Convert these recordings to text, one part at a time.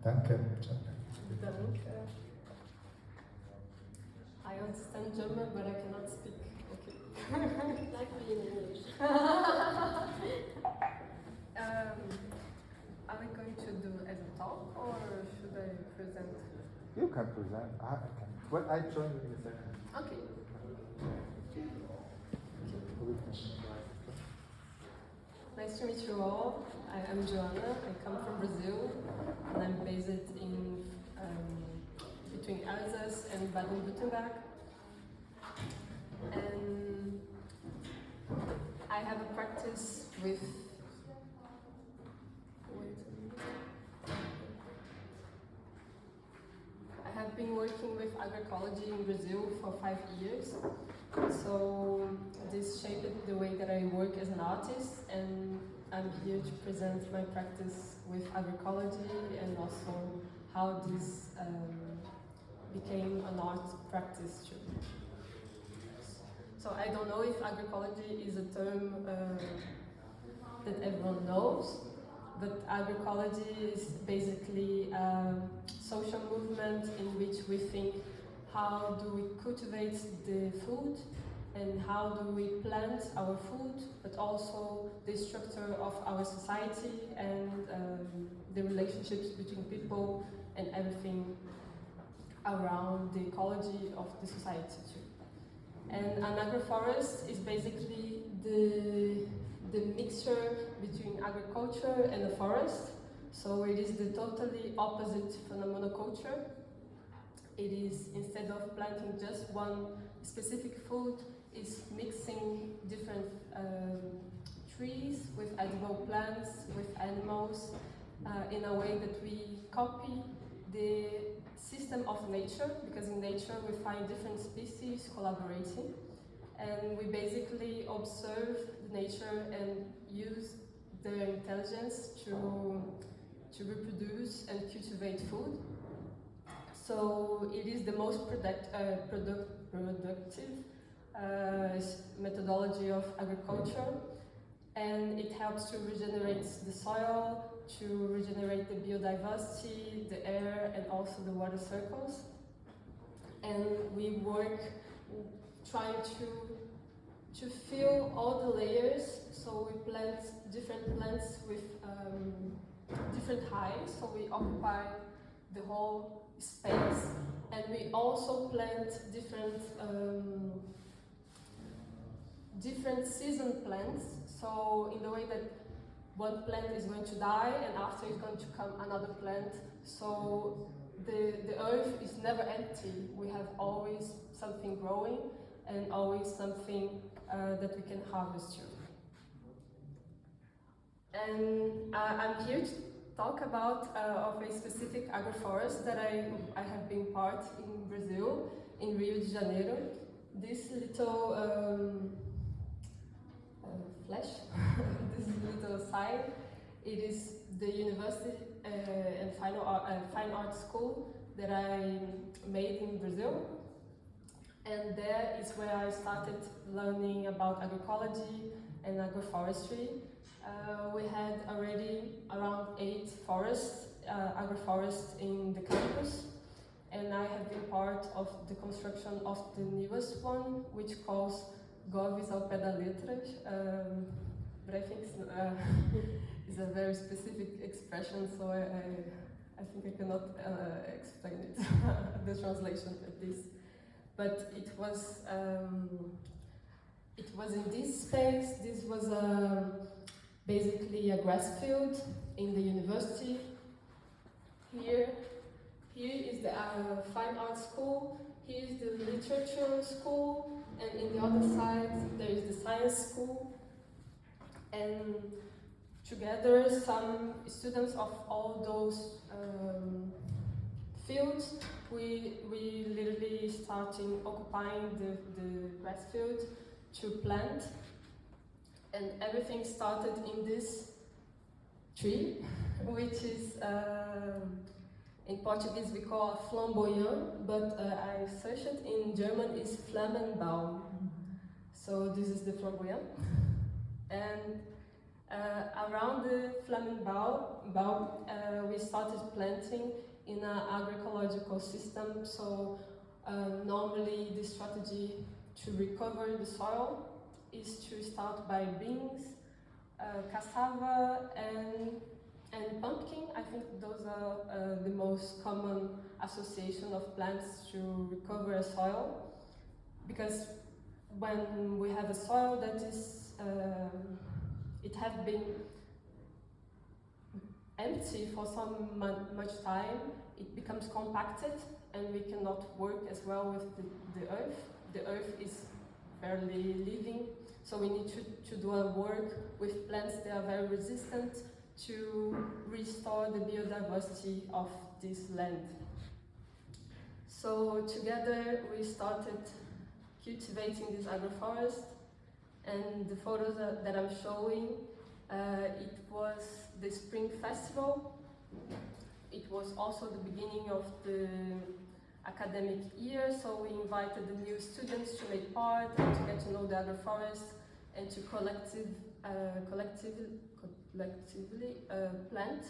Danke. Danke. I understand German, but I cannot speak. Okay. Like me in English. Are we going to do as a talk, or should I present? You can present. I can. Well, I join you in a second. Okay. Nice to meet you all. I am Joana. I come from Brazil, and I'm based in between Alsace and Baden-Württemberg. And I have a practice with. I have been working with agroecology in Brazil for 5 years. So this shaped the way that I work as an artist, and I'm here to present my practice with agroecology and also how this became an art practice too. So I don't know if agroecology is a term that everyone knows, but agroecology is basically a social movement in which we think how do we cultivate the food and how do we plant our food, but also the structure of our society and the relationships between people and everything around the ecology of the society too. And an agroforest is basically the mixture between agriculture and a forest. So it is the totally opposite from a monoculture. It is, instead of planting just one specific food, is mixing different trees with edible plants, with animals, in a way that we copy the system of nature, because in nature we find different species collaborating, and we basically observe nature and use their intelligence to reproduce and cultivate food. So it is the most productive methodology of agriculture, and it helps to regenerate the soil, to regenerate the biodiversity, the air, and also the water cycles. And we work trying to fill all the layers. So we plant different plants with different heights, so we occupy the whole space, and we also plant different season plants, so in the way that one plant is going to die and after is going to come another plant, so the earth is never empty. We have always something growing and always something that we can harvest too. And I'm here to talk about of a specific agroforest that I have been part in Brazil, in Rio de Janeiro. This little flash, this little sign, it is the university and fine art school that I made in Brazil. And there is where I started learning about agroecology and agroforestry. We had already around 8 forests, agroforests in the campus, and I have been part of the construction of the newest one, which calls Goves ao pé da letra, but I think it's a very specific expression, so I think I cannot explain it, the translation of this. But it was in this space. This was basically a grass field in the university. Here is the fine art school. Here is the literature school, and in the other side there is the science school. And together, some students of all those fields, we literally starting occupying the grass field to plant. And everything started in this tree, which is, in Portuguese we call a flamboyant, but I searched it in German, is Flammenbaum. So this is the flamboyant. And Around the Flammenbau, we started planting in an agroecological system. So normally the strategy to recover the soil is to start by beans, cassava and pumpkin. I think those are the most common association of plants to recover a soil, because when we have a soil that is it has been empty for much time, it becomes compacted and we cannot work as well with the earth. The earth is barely living, so we need to do a work with plants that are very resistant to restore the biodiversity of this land. So together we started cultivating this agroforest, and the photos that I'm showing, it was the Spring Festival. It was also the beginning of the academic year, so we invited the new students to make part and to get to know the agroforest and to collectively plant.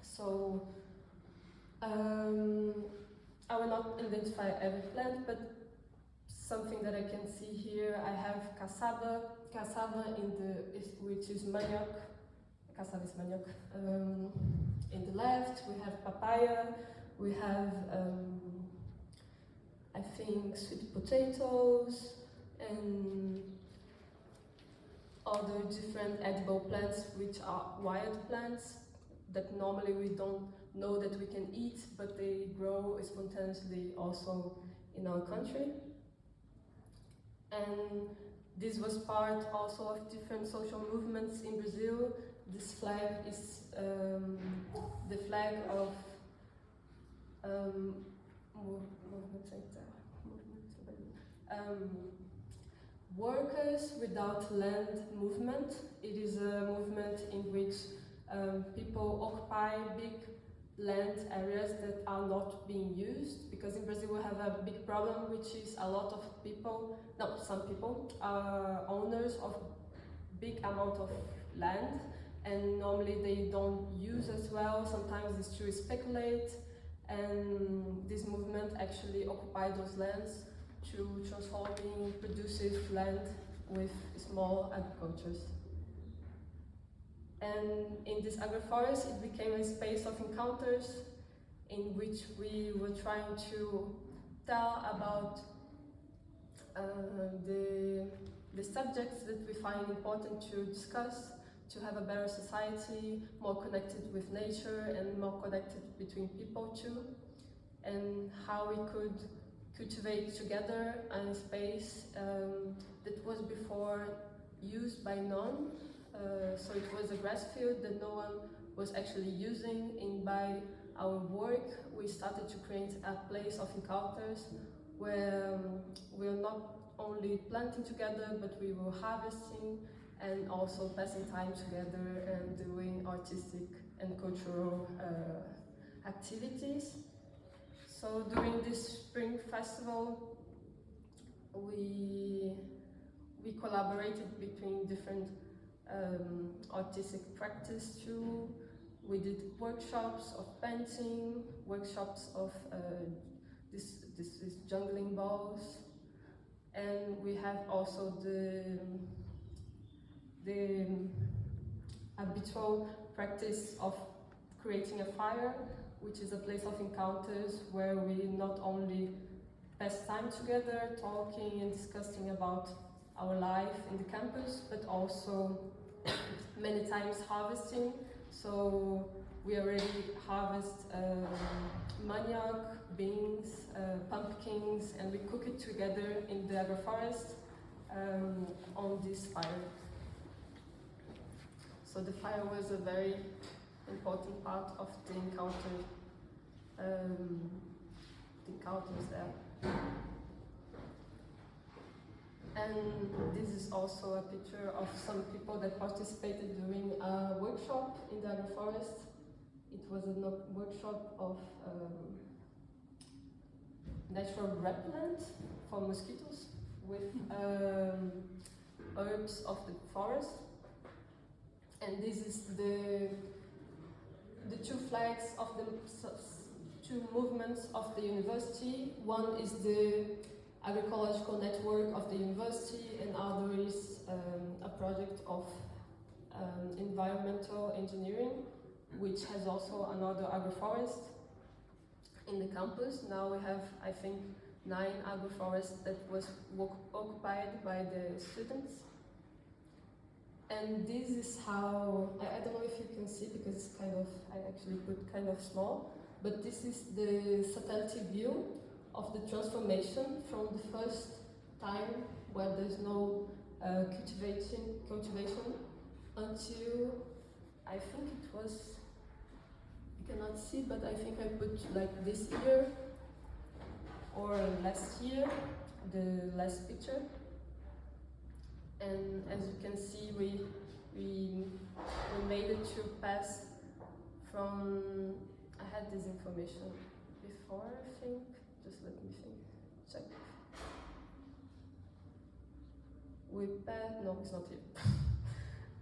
So I will not identify every plant, but something that I can see here, I have cassava which is manioc. Cassava is manioc. In the left, we have papaya. We have, I think, sweet potatoes and other different edible plants, which are wild plants that normally we don't know that we can eat, but they grow spontaneously also in our country. And this was part also of different social movements in Brazil. This flag is the flag of Workers Without Land movement. It is a movement in which people occupy big land areas that are not being used, because in Brazil we have a big problem, which is a lot of people, some people are owners of big amount of land, and normally they don't use as well. Sometimes it's to speculate, and this movement actually occupied those lands to transforming productive land with small agricultures. And in this agroforest, it became a space of encounters in which we were trying to tell about the subjects that we find important to discuss, to have a better society, more connected with nature and more connected between people too, and how we could cultivate together a space that was before used by none. So it was a grass field that no one was actually using, and by our work we started to create a place of encounters where we were not only planting together, but we were harvesting and also passing time together and doing artistic and cultural activities. So during this Spring Festival, we collaborated between different artistic practice too. We did workshops of painting, workshops of this jungling balls, and we have also the habitual practice of creating a fire, which is a place of encounters where we not only pass time together, talking and discussing about our life in the campus, but also many times harvesting. So we already harvest manioc, beans, pumpkins, and we cook it together in the agroforest on this fire. So the fire was a very important part of the encounters there. And this is also a picture of some people that participated during a workshop in the agroforest. It was a workshop of natural repellent for mosquitoes with herbs of the forest. And this is the two flags of the two movements of the university. One is the agroecological network of the university, and other is a project of environmental engineering, which has also another agroforest in the campus. Now we have, I think, 9 agroforests that was occupied by the students. And this is how, I don't know if you can see because it's kind of, I actually put kind of small, but this is the satellite view of the transformation from the first time where there's no cultivation until, I think it was, you cannot see, but I think I put like this year or last year, the last picture. And as you can see, we made it to pass from, I had this information before, I think, just let me think, check. We passed, no, it's not here.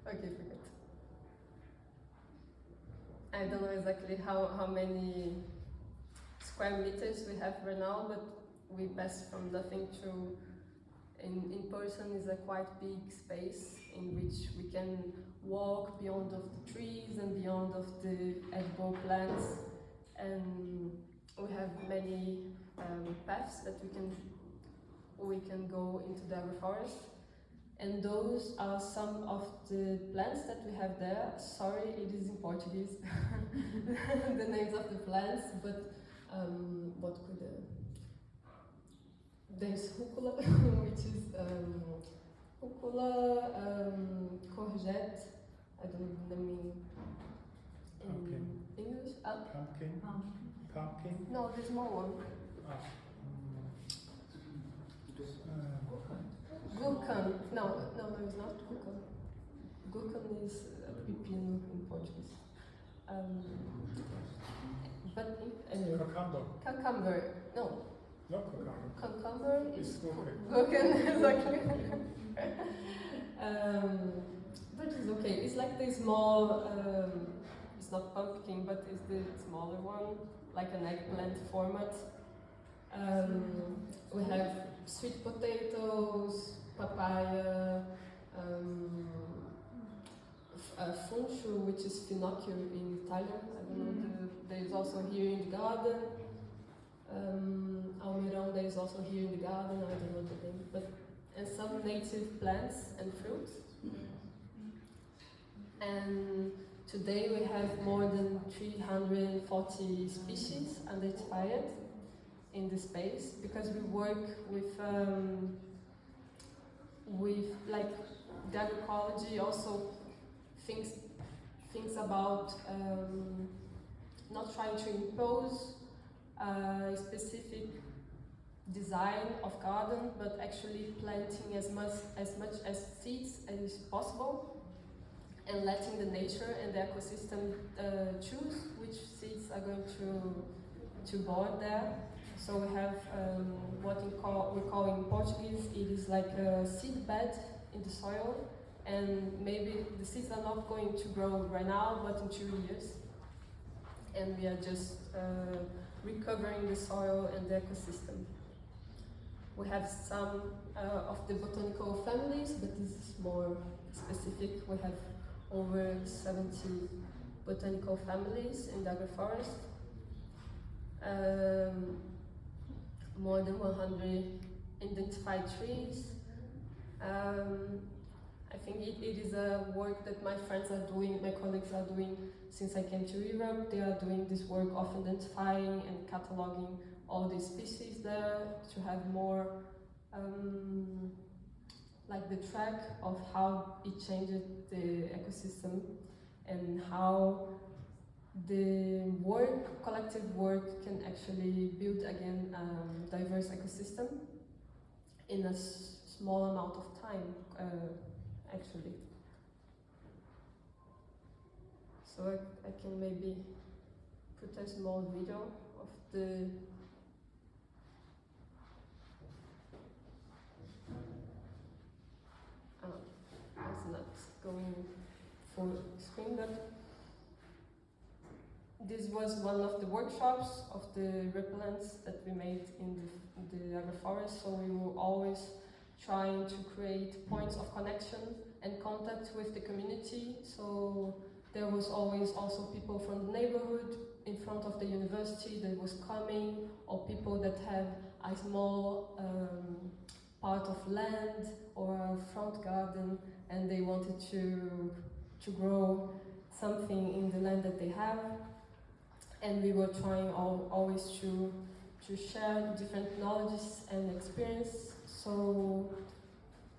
Okay, forget. I don't know exactly how many square meters we have right now, but we passed from nothing to, in person is a quite big space in which we can walk beyond of the trees and beyond of the edible plants, and we have many paths that we can go into the agroforest. And those are some of the plants that we have there. Sorry, it is in Portuguese, the names of the plants, but what could there's rucola, which is rucola, courgette, I don't know the name in English. Pumpkin. Pumpkin. No, there's more one. Gurkan. No, it's not gurkan. Gurkan is pepino in Portuguese. But anyway. Cucumber. No. Not cucumber. Cucumber is gurkan. Gurkan, exactly. But it's okay. It's like the small, it's not pumpkin, but it's the smaller one, like an eggplant format. We have sweet potatoes, papaya, funcho, which is finocchio in Italian. I don't know. There is also here in the garden. Almirão, there is also here in the garden. I don't know the name, but and some native plants and fruits. And today we have more than 340 species identified in the space, because we work with like the agroecology also thinks about not trying to impose a specific design of garden, but actually planting as much as seeds as possible, and letting the nature and the ecosystem choose which seeds are going to born there. So we have what we call in Portuguese, it is like a seed bed in the soil, and maybe the seeds are not going to grow right now, but in 2 years. And we are just recovering the soil and the ecosystem. We have some of the botanical families, but this is more specific. We have over 70 botanical families in the agroforest. More than 100 identified trees. I think it is a work that my friends are doing, my colleagues are doing since I came to Europe. They are doing this work of identifying and cataloging all these species there to have more like the track of how it changed the ecosystem and how the collective work can actually build again a diverse ecosystem in a small amount of time, actually. So I can maybe put a small video of the it's not going full screen, but this was one of the workshops of the repellents that we made in the agroforest, so we were always trying to create points of connection and contact with the community. So there was always also people from the neighborhood in front of the university that was coming, or people that have a small part of land or a front garden and they wanted to grow something in the land that they have. And we were trying always to share different knowledges and experience, so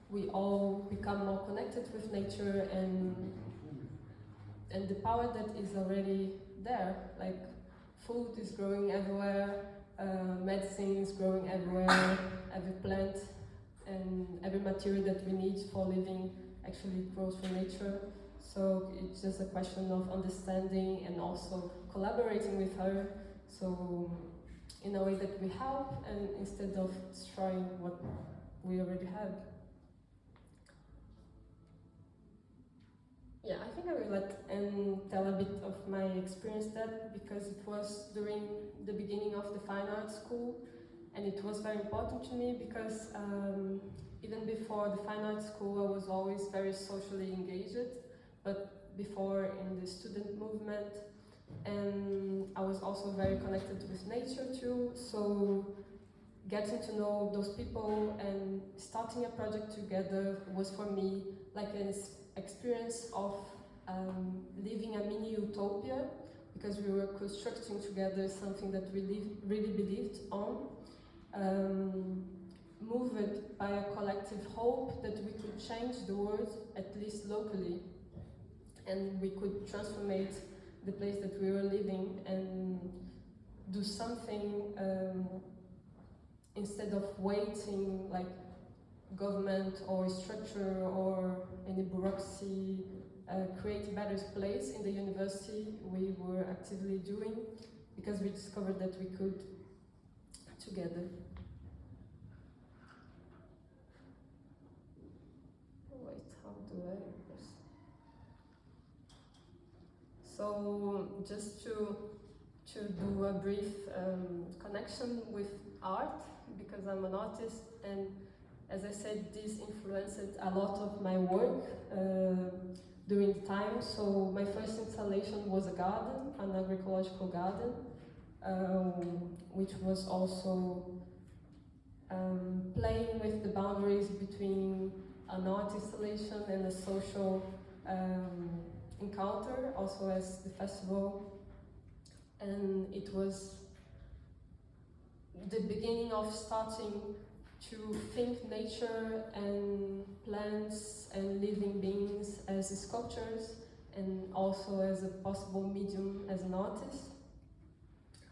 we all become more connected with nature and the power that is already there. Like food is growing everywhere, medicine is growing everywhere, every plant and every material that we need for living actually grows from nature. So it's just a question of understanding and also collaborating with her, so in a way that we help and instead of destroying what we already have. Yeah, I think I will tell a bit of my experience that, because it was during the beginning of the fine arts school, and it was very important to me because even before the fine arts school I was always very socially engaged, but before in the student movement, and I was also very connected with nature too, so getting to know those people and starting a project together was for me like an experience of living a mini utopia, because we were constructing together something that we really believed on, moved by a collective hope that we could change the world, at least locally, and we could transformate the place that we were living and do something instead of waiting like government or structure or any bureaucracy create a better place in the university. We were actively doing, because we discovered that we could together. Wait, how do I? So just to do a brief connection with art, because I'm an artist, and as I said, this influenced a lot of my work during the time. So my first installation was a garden, an agroecological garden, which was also playing with the boundaries between an art installation and a social encounter, also as the festival. And it was the beginning of starting to think nature and plants and living beings as sculptures, and also as a possible medium as an artist.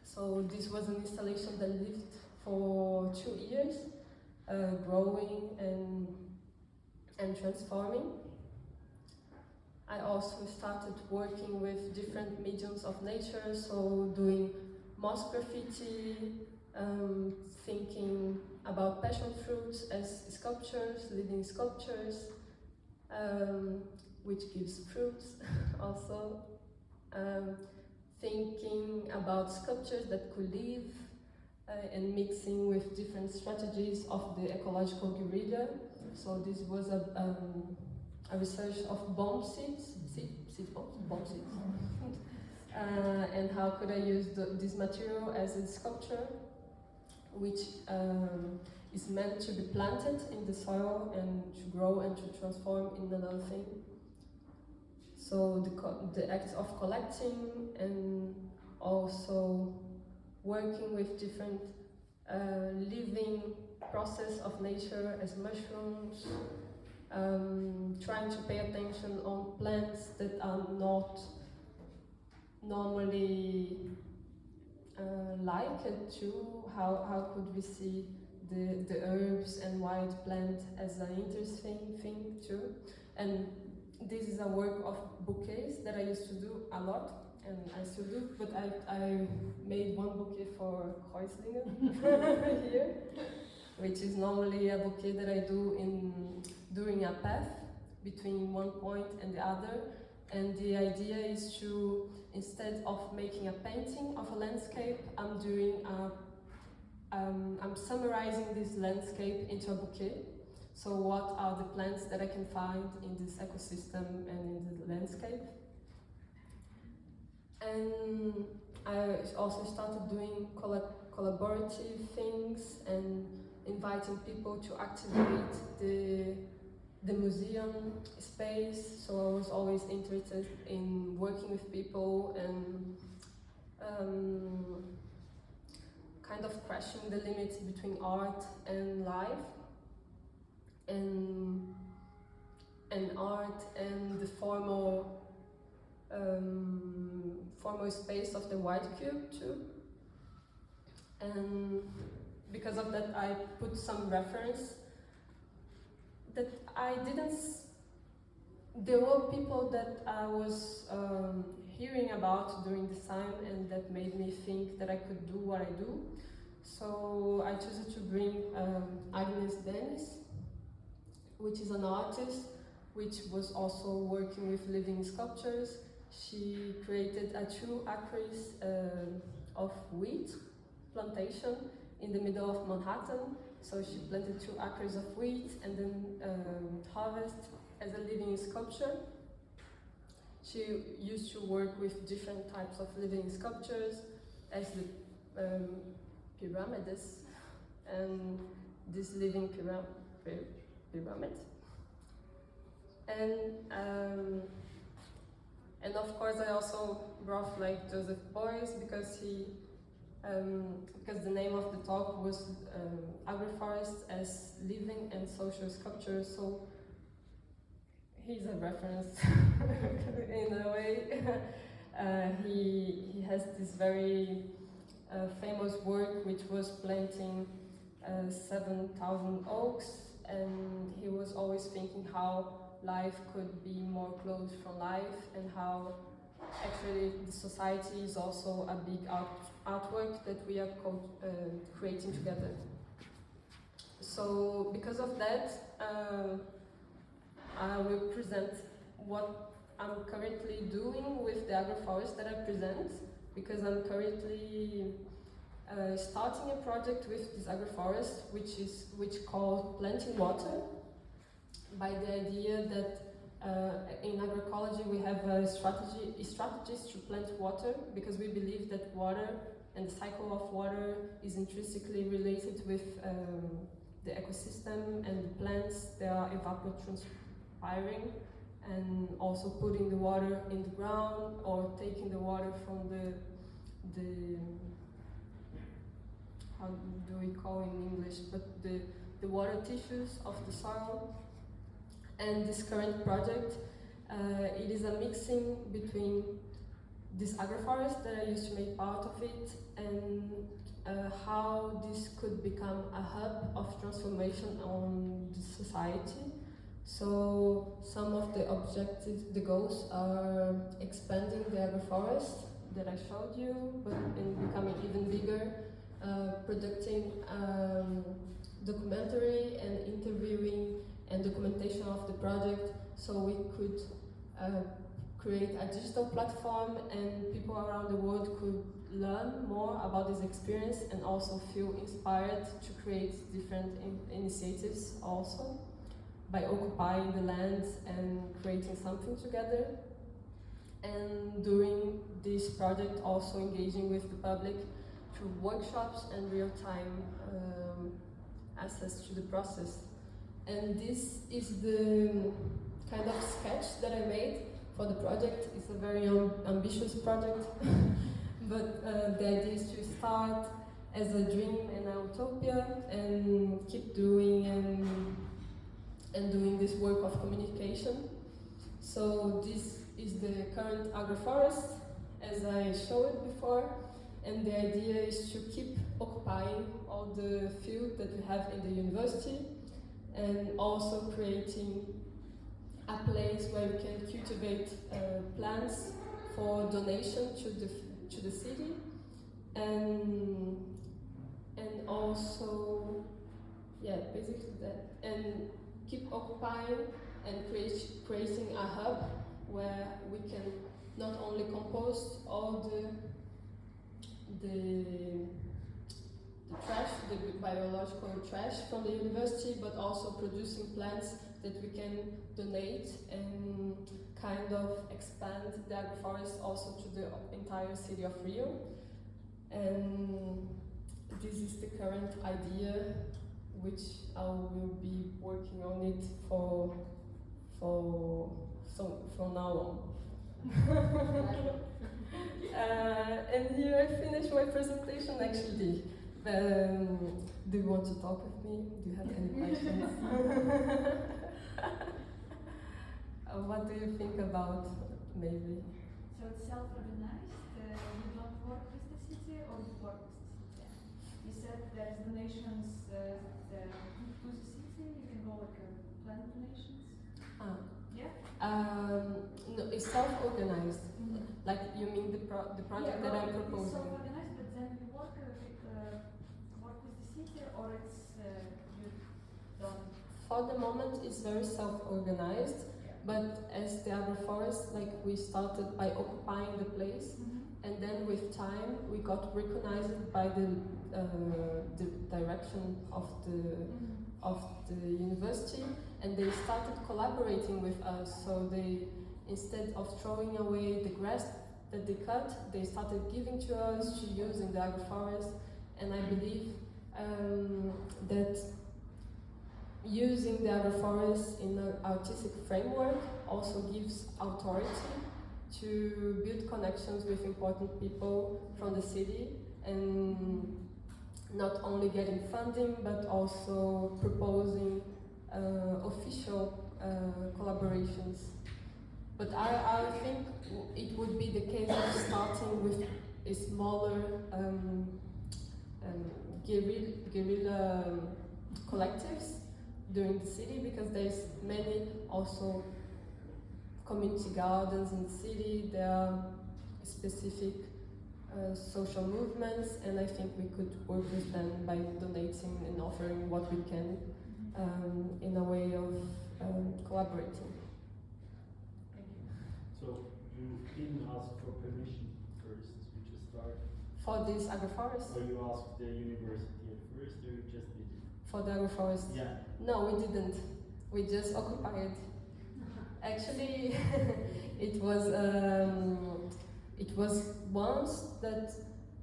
So this was an installation that lived for 2 years, growing and transforming. I also started working with different mediums of nature, so doing moss graffiti, thinking about passion fruits as sculptures, living sculptures, which gives fruits also. Thinking about sculptures that could live, and mixing with different strategies of the ecological guerrilla. So this was a research of bomb seeds, bomb seeds. And how could I use this material as a sculpture, which is meant to be planted in the soil and to grow and to transform in another thing. So the act of collecting and also working with different living process of nature as mushrooms, trying to pay attention on plants that are not normally liked to, how could we see the herbs and wild plant as an interesting thing too. And this is a work of bouquets that I used to do a lot, and I still do, but I made one bouquet for Kreuzlingen here, which is normally a bouquet that I do during a path between one point and the other, And the idea is to, instead of making a painting of a landscape, I'm summarizing this landscape into a bouquet. So what are the plants that I can find in this ecosystem and in the landscape? And I also started doing collaborative things and inviting people to activate the museum space. So I was always interested in working with people and kind of crashing the limits between art and life, and art and the formal space of the white cube too. And because of that, I put some reference that I didn't. There were people that I was hearing about during this time, and that made me think that I could do what I do. So I chose to bring Agnes Dennis, which is an artist, which was also working with living sculptures. She created a 2 acres of wheat plantation in the middle of Manhattan. So she planted 2 acres of wheat and then harvest as a living sculpture. She used to work with different types of living sculptures as the pyramids and this living pyramid. And of course I also brought like Joseph Beuys because because the name of the talk was Agroforests as living and social sculpture, so he's a reference in a way. He has this very famous work which was planting 7,000 oaks, and he was always thinking how life could be more close from life, and how actually the society is also a big artwork that we are creating together. So because of that, I will present what I'm currently doing with the agroforest that I present, because I'm currently starting a project with this agroforest which called Planting Water, by the idea that in agroecology we have strategies to plant water, because we believe that water and the cycle of water is intrinsically related with the ecosystem and the plants. They are evapotranspiring and also putting the water in the ground or taking the water from the how do we call in English, but the water tissues of the soil. And this current project, it is a mixing between this agroforest that I used to make part of it, and how this could become a hub of transformation on the society. So some of the objectives, the goals are expanding the agroforest that I showed you, but in becoming even bigger, producing documentary and interviewing and documentation of the project, so we could create a digital platform and people around the world could learn more about this experience and also feel inspired to create different initiatives also by occupying the lands and creating something together. And during this project also engaging with the public through workshops and real-time access to the process. And this is the kind of sketch that I made for the project. It's a very ambitious project, but the idea is to start as a dream and a utopia and keep doing and doing this work of communication. So this is the current agroforest, as I showed before, and the idea is to keep occupying all the field that we have in the university, and also creating a place where we can cultivate plants for donation to the city, and also, yeah, basically that, and keep occupying and creating a hub where we can not only compost all the trash, the biological trash from the university, but also producing plants that we can donate and kind of expand the agroforest also to the entire city of Rio. And this is the current idea, which I will be working on it from now on. And here I finish my presentation actually. Do you want to talk with me? Do you have any questions? What do you think about maybe? So it's self-organized, you don't work with the city or you work with the city? You said there's donations to the city, you can go like plant donations? Yeah? No, it's self-organized. Like you mean the project that I'm proposing? It's self-organized, but then you work with the city or it's you don't? For the moment, it's very self-organized. But as the agroforest, like we started by occupying the place, and then with time we got recognized by the direction of the university, and they started collaborating with us. So they, instead of throwing away the grass that they cut, they started giving to us to use in the agroforest, and I believe that using the agroforest in an artistic framework also gives authority to build connections with important people from the city, and not only getting funding but also proposing official collaborations. But I think it would be the case of starting with a smaller guerrilla collectives during the city, because there's many also community gardens in the city. There are specific social movements, and I think we could work with them by donating and offering what we can in a way of collaborating. Thank you. So you didn't ask for permission first, you just started? For this agroforest? Or you asked the university at first, or you just did it? For the agroforest? Yeah. No, we didn't. We just occupied. Actually, it was once that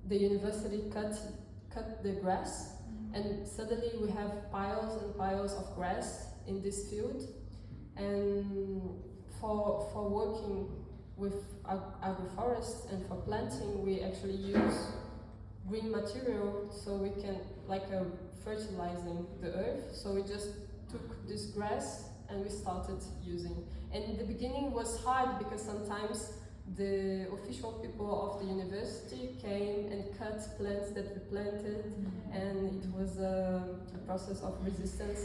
the university cut the grass, and suddenly we have piles and piles of grass in this field. And for working with agroforests and for planting, we actually use green material, so we can fertilizing the earth. So we just took this grass and we started using. And in the beginning it was hard because sometimes the official people of the university came and cut plants that we planted, and it was a process of resistance,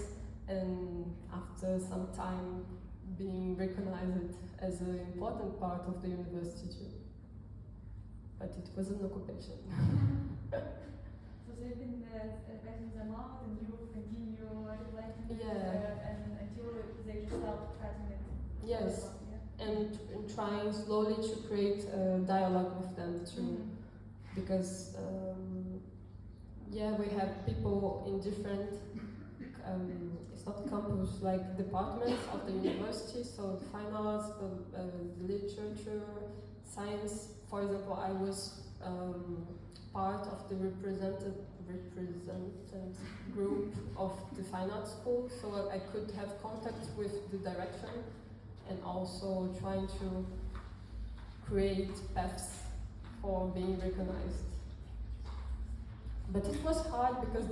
and after some time being recognized as an important part of the university too. But it was an occupation. So they've been cutting them out, and you will continue replanting Yeah. and until they stop cutting it. Yes. And trying slowly to create a dialogue with them too, because we have people in different it's not campus, like departments of the university, so the fine arts, the literature, science. For example, I was part of the represented group of the fine arts school, so I could have contact with the direction, and also trying to create paths for being recognized. But it was hard because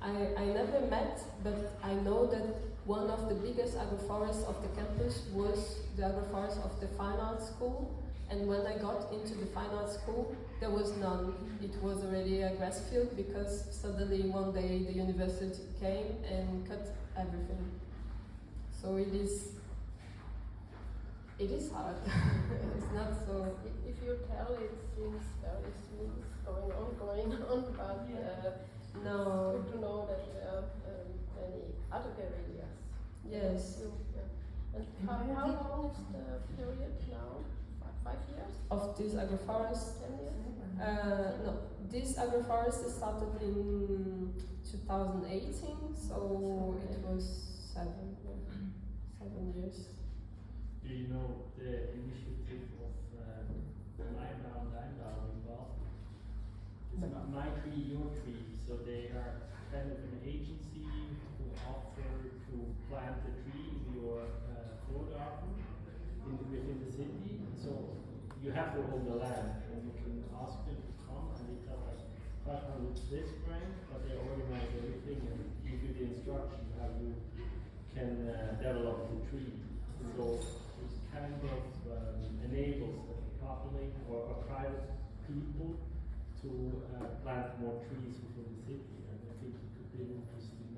I never met, but I know that one of the biggest agroforests of the campus was the agroforest of the fine arts school, and when I got into the fine arts school, there was none. It was already a grass field because suddenly one day the university came and cut everything. So it is hard. It's not so. If you tell, it seems very smooth, going on, but No. it's good to know that there are many other guerrillas. Yes. And how long is the period now? 5 years? Of this agroforest, 10 years? no, this agroforest started in 2018, so it was 7 years. Do you know the initiative of Lijnbouw in Basel? It's No. My Tree, Your Tree. So they are kind of an agency who offer to plant a tree in your garden within the city. So you have to own the land, and you can ask them to come, and they tell like 500 Swiss francs, but they organize everything and give you the instruction how you can develop the tree. So it kind of enables the public or private people to plant more trees within the city, and I think it could be an interesting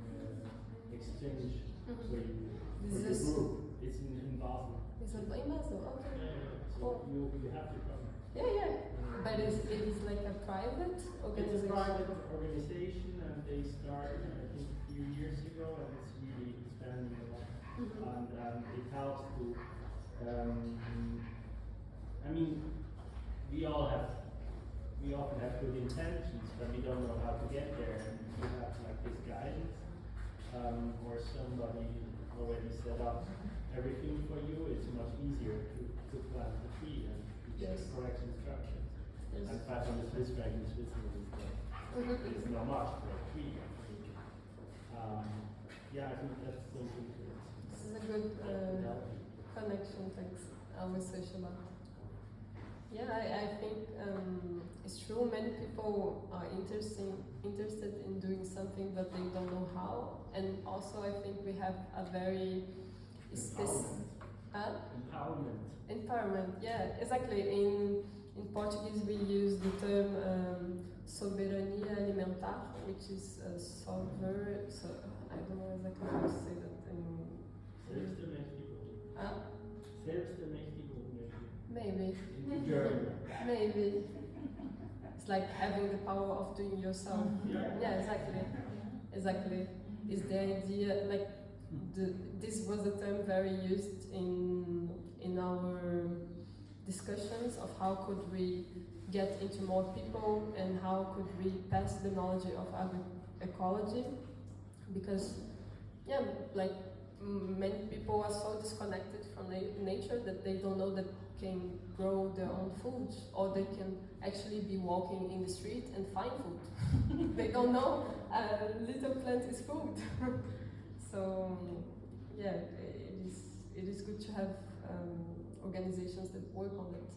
exchange for you. For the group. It's in Basel. Is it in Basel? Okay. So you have to come. Yeah. But it is like a private organization? It's a private organization, and they started I think a few years ago, and it's really expanding a lot. And it helps to, I mean, we often have good intentions, but we don't know how to get there. And if you have like this guidance, or somebody already set up everything for you, it's much easier to plant the tree and to get the correct instructions. Yes. And 500 Swiss francs in Switzerland is not much for a tree. Yeah, I think that's something to This is a good connection, thanks. I will search about. Yeah, I think it's true. Many people are interested in doing something, but they don't know how. And also, I think we have a very empowerment. Yeah, exactly. In Portuguese, we use the term soberania alimentar, which is sovereign. So I don't know exactly how to say that in. Maybe. In German. Maybe. It's like having the power of doing yourself. Yeah, exactly. Is the idea like this was a term very used in our discussions of how could we get into more people and how could we pass the knowledge of agroecology, because like many people are so disconnected from nature that they don't know that can grow their own food, or they can actually be walking in the street and find food. They don't know a little plant is food. So yeah, it is good to have organizations that work on it.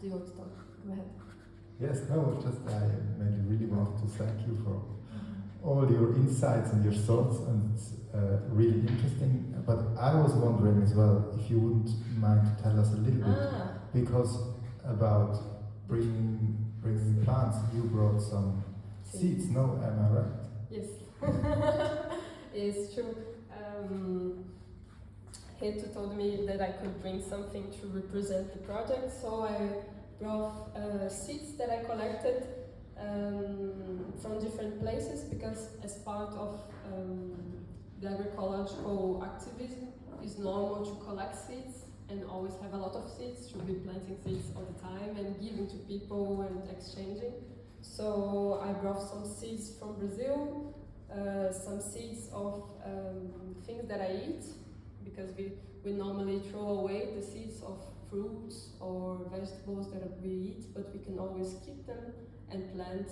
Do you want to talk? Go ahead. Yes, no, just I maybe really wanted to thank you for all your insights and your thoughts, and it's really interesting. But I was wondering as well if you wouldn't mind to tell us a little bit, because about bringing plants, you brought some seeds. No, am I right? Yes, it's true. Hetu told me that I could bring something to represent the project, so I brought seeds that I collected from different places, because as part of the agroecological activism, it's normal to collect seeds and always have a lot of seeds, to be planting seeds all the time and giving to people and exchanging. So I brought some seeds from Brazil, some seeds of things that I eat, because we normally throw away the seeds of fruits or vegetables that we eat, but we can always keep them and plant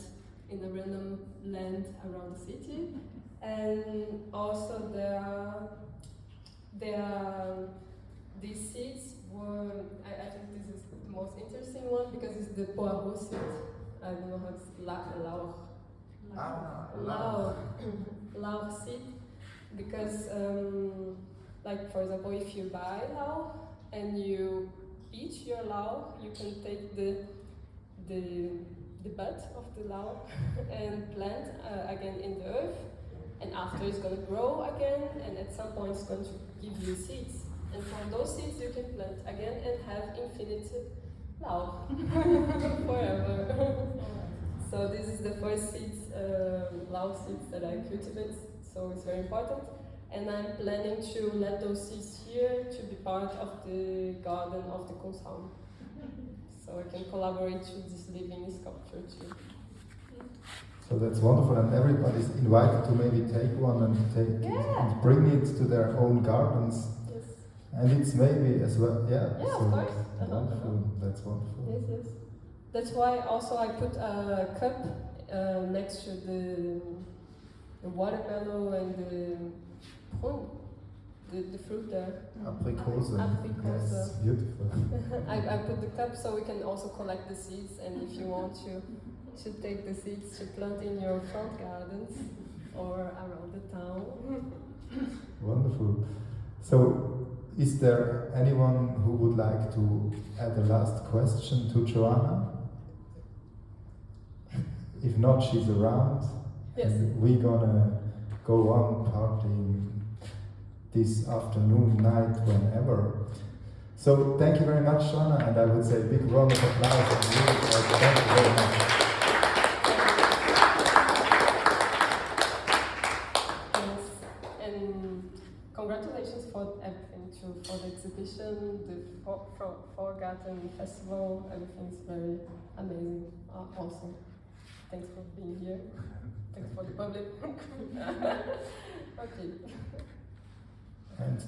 in a random land around the city. And also these seeds were, I think this is the most interesting one, because it's the poirot seed. I don't know how it's lauch seed, because like for example, if you buy lauch and you eat your lauch, you can take the bud of the lauch and plant again in the earth, and after it's going to grow again, and at some point it's going to give you seeds, and from those seeds you can plant again and have infinite lauch forever. So this is the first seeds, lauch seeds that I cultivate, so it's very important. and I'm planning to let those seeds here to be part of the garden of the Kunstraum. So I can collaborate with this living sculpture too. So that's wonderful, and everybody's invited to maybe take one and take it and bring it to their own gardens. Yes. And it's maybe as well, Yeah, of course. Wonderful. That's wonderful. Yes, yes. That's why also I put a cup next to the watermelon and the fruit there. Apricot. Apricot. Yes, beautiful. I put the cup so we can also collect the seeds, and if you want to take the seeds to plant in your front gardens or around the town. Wonderful. So, is there anyone who would like to add a last question to Joana? If not, she's around. Yes. And we're gonna go on partying this afternoon, night, whenever. So thank you very much, Joana, and I would say a big round of applause. And really, thank you very much. Yes, and congratulations for everything too, for the exhibition, the Vorgarten Festival. Everything's very amazing, awesome. Thanks for being here. Thanks for the public. Okay. And